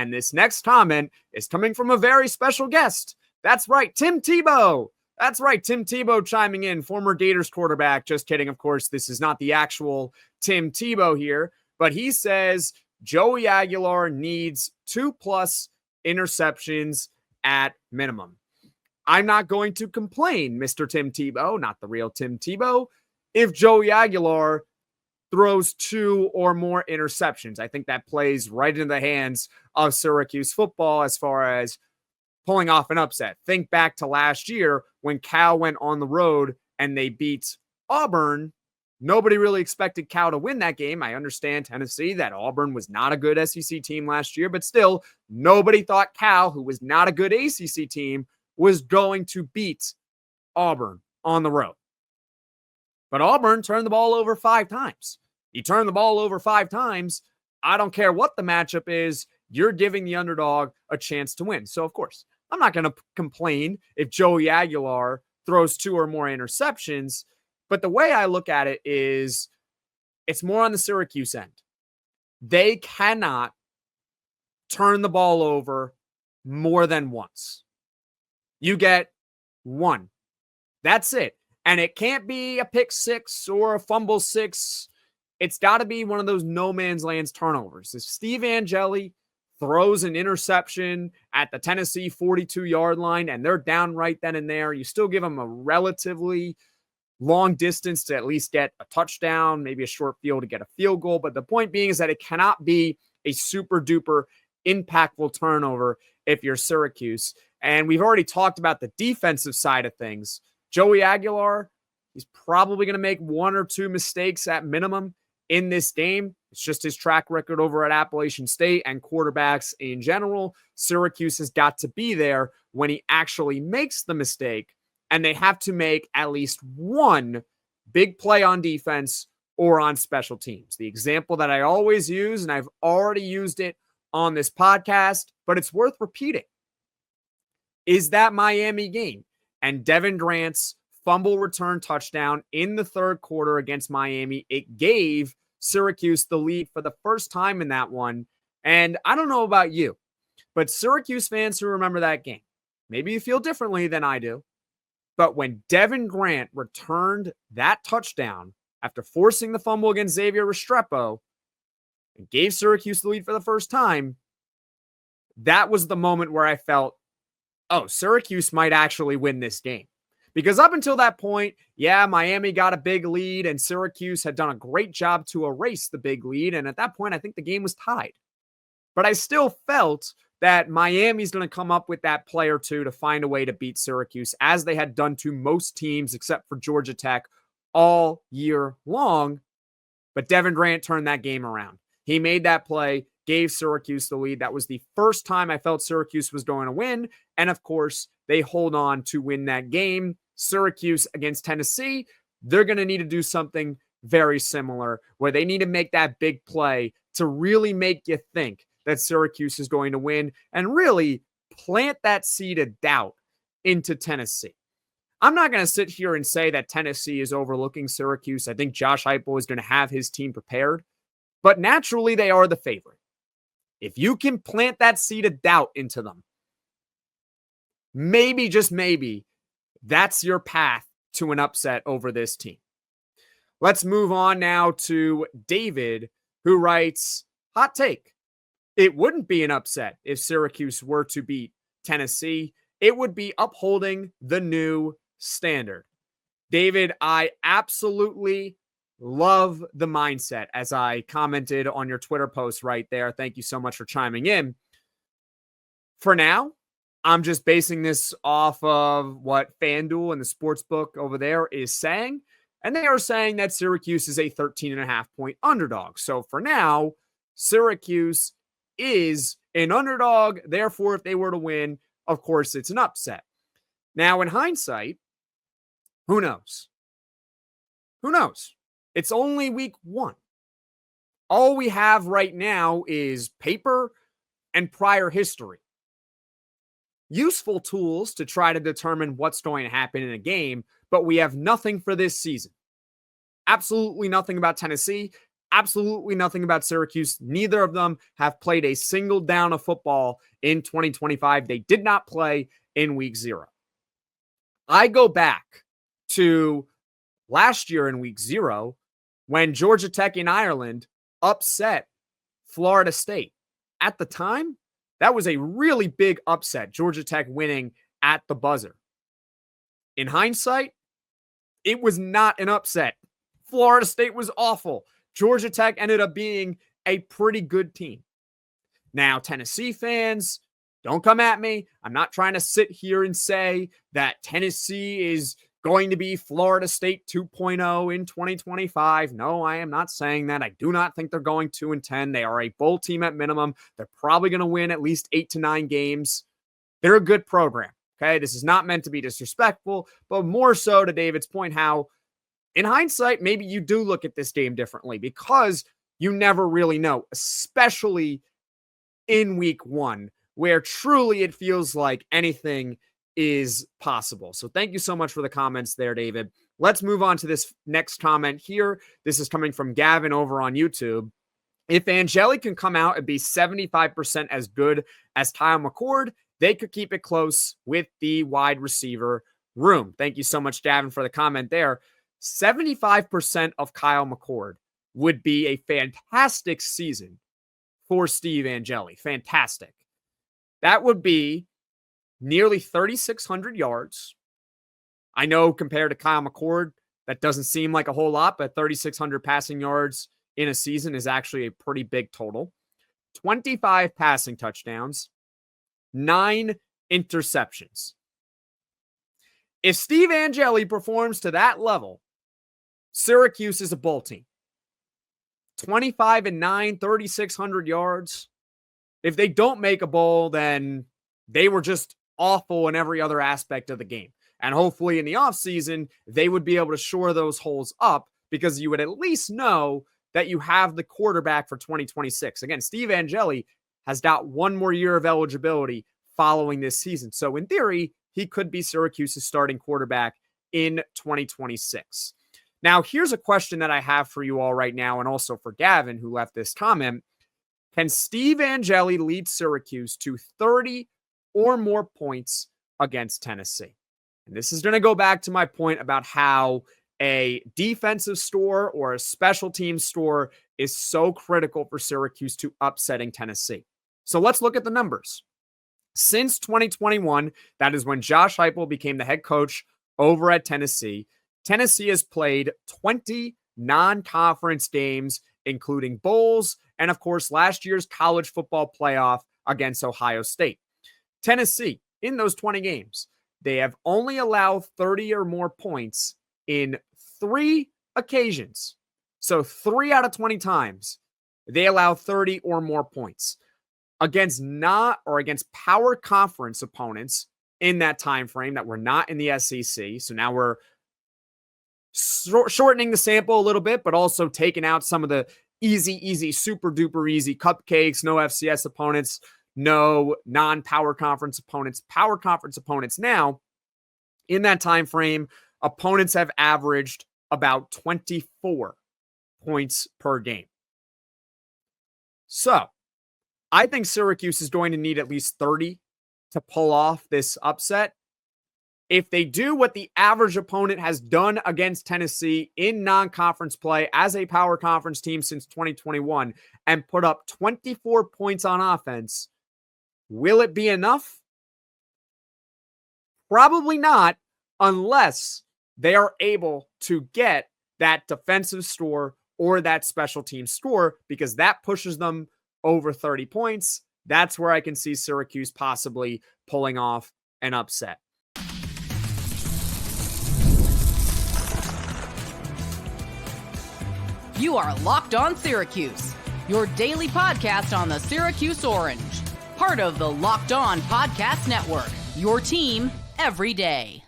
And this next comment is coming from a very special guest. That's right, Tim Tebow. That's right, Tim Tebow chiming in, former Gators quarterback. Just kidding, of course, this is not the actual Tim Tebow here, but he says Joey Aguilar needs 2+ interceptions at minimum. I'm not going to complain, Mr. Tim Tebow, not the real Tim Tebow, if Joey Aguilar throws 2 or more interceptions. I think that plays right into the hands of Syracuse football as far as pulling off an upset. Think back to last year when Cal went on the road and they beat Auburn. Nobody really expected Cal to win that game. I understand Tennessee, that Auburn was not a good SEC team last year, but still, nobody thought Cal, who was not a good ACC team, was going to beat Auburn on the road. But Auburn turned the ball over 5 times. You turn the ball over 5 times, I don't care what the matchup is, you're giving the underdog a chance to win. So, of course, I'm not going to complain if Joey Aguilar throws 2 or more interceptions. But the way I look at it is it's more on the Syracuse end. They cannot turn the ball over more than once. You get 1. That's it. And it can't be a pick 6 or a fumble 6. It's got to be one of those no man's land turnovers. If Steve Angeli throws an interception at the Tennessee 42-yard line and they're down right then and there, you still give them a relatively long distance to at least get a touchdown, maybe a short field to get a field goal. But the point being is that it cannot be a super duper impactful turnover if you're Syracuse. And we've already talked about the defensive side of things. Joey Aguilar, he's probably going to make 1 or 2 mistakes at minimum in this game. It's just his track record over at Appalachian State and quarterbacks in general. Syracuse has got to be there when he actually makes the mistake, and they have to make at least 1 big play on defense or on special teams. The example that I always use, and I've already used it on this podcast, but it's worth repeating, is that Miami game and Devin Grant's fumble return touchdown in the 3rd quarter against Miami. It gave Syracuse the lead for the first time in that one. And I don't know about you, but Syracuse fans who remember that game, maybe you feel differently than I do. But when Devin Grant returned that touchdown after forcing the fumble against Xavier Restrepo and gave Syracuse the lead for the first time, that was the moment where I felt, oh, Syracuse might actually win this game. Because up until that point, yeah, Miami got a big lead and Syracuse had done a great job to erase the big lead. And at that point, I think the game was tied. But I still felt that Miami's going to come up with that play or two to find a way to beat Syracuse, as they had done to most teams except for Georgia Tech all year long. But Devin Grant turned that game around. He made that play, gave Syracuse the lead. That was the first time I felt Syracuse was going to win. And of course, they hold on to win that game. Syracuse against Tennessee, they're going to need to do something very similar where they need to make that big play to really make you think that Syracuse is going to win and really plant that seed of doubt into Tennessee. I'm not going to sit here and say that Tennessee is overlooking Syracuse. I think Josh Heupel is going to have his team prepared, but naturally they are the favorite. If you can plant that seed of doubt into them, maybe, just maybe, that's your path to an upset over this team. Let's move on now to David, who writes, hot take. It wouldn't be an upset if Syracuse were to beat Tennessee. It would be upholding the new standard. David, I absolutely love the mindset, as I commented on your Twitter post right there. Thank you so much for chiming in. For now, I'm just basing this off of what FanDuel and the sportsbook over there is saying. And they are saying that Syracuse is a 13.5-point underdog. So for now, Syracuse is an underdog. Therefore, if they were to win, of course, it's an upset. Now, in hindsight, who knows? Who knows? It's only week 1. All we have right now is paper and prior history. Useful tools to try to determine what's going to happen in a game, but we have nothing for this season. Absolutely nothing about Tennessee. absolutely nothing about Syracuse. Neither of them have played a single down of football in 2025. They did not play in week 0. I go back to last year in week 0 when Georgia Tech in Ireland upset Florida State. At the time, that was a really big upset, Georgia Tech winning at the buzzer. In hindsight, it was not an upset. Florida State was awful. Georgia Tech ended up being a pretty good team. Now, Tennessee fans, don't come at me. I'm not trying to sit here and say that Tennessee is going to be Florida State 2.0 in 2025. No, I am not saying that. I do not think they're going 2-10. They are a bowl team at minimum. They're probably going to win at least 8 to 9 games. They're a good program. Okay, this is not meant to be disrespectful, but more so to David's point, how in hindsight, maybe you do look at this game differently because you never really know, especially in week 1, where truly it feels like anything is possible. So thank you so much for the comments there, David. Let's move on to this next comment here. This is coming from Gavin over on YouTube. If Angeli can come out and be 75% as good as Kyle McCord, they could keep it close with the wide receiver room. Thank you so much, Gavin, for the comment there. 75% of Kyle McCord would be a fantastic season for Steve Angeli. Fantastic. That would be nearly 3,600 yards. I know compared to Kyle McCord, that doesn't seem like a whole lot, but 3,600 passing yards in a season is actually a pretty big total. 25 passing touchdowns, 9 interceptions. If Steve Angeli performs to that level, Syracuse is a bowl team. 25-9, 3,600 yards. If they don't make a bowl, then they were just awful in every other aspect of the game. And hopefully in the offseason, they would be able to shore those holes up because you would at least know that you have the quarterback for 2026. Again, Steve Angeli has got 1 more year of eligibility following this season. So in theory, he could be Syracuse's starting quarterback in 2026. Now, here's a question that I have for you all right now, and also for Gavin, who left this comment. Can Steve Angeli lead Syracuse to 30 or more points against Tennessee? And this is going to go back to my point about how a defensive store or a special teams store is so critical for Syracuse to upsetting Tennessee. So let's look at the numbers. Since 2021, that is when Josh Heupel became the head coach over at Tennessee, Tennessee has played 20 non-conference games, including bowls, and of course, last year's college football playoff against Ohio State. Tennessee, in those 20 games, they have only allowed 30 or more points in 3 occasions. So 3 out of 20 times, they allow 30 or more points against power conference opponents in that time frame that were not in the SEC. So now we're shortening the sample a little bit, but also taking out some of the easy, super duper easy cupcakes, no FCS opponents, no non-power conference opponents. Power conference opponents now, in that time frame, opponents have averaged about 24 points per game. So I think Syracuse is going to need at least 30 to pull off this upset. If they do what the average opponent has done against Tennessee in non-conference play as a power conference team since 2021 and put up 24 points on offense, will it be enough? Probably not, unless they are able to get that defensive score or that special team score, because that pushes them over 30 points. That's where I can see Syracuse possibly pulling off an upset. You are Locked On Syracuse, your daily podcast on the Syracuse Orange, part of the Locked On Podcast Network, your team every day.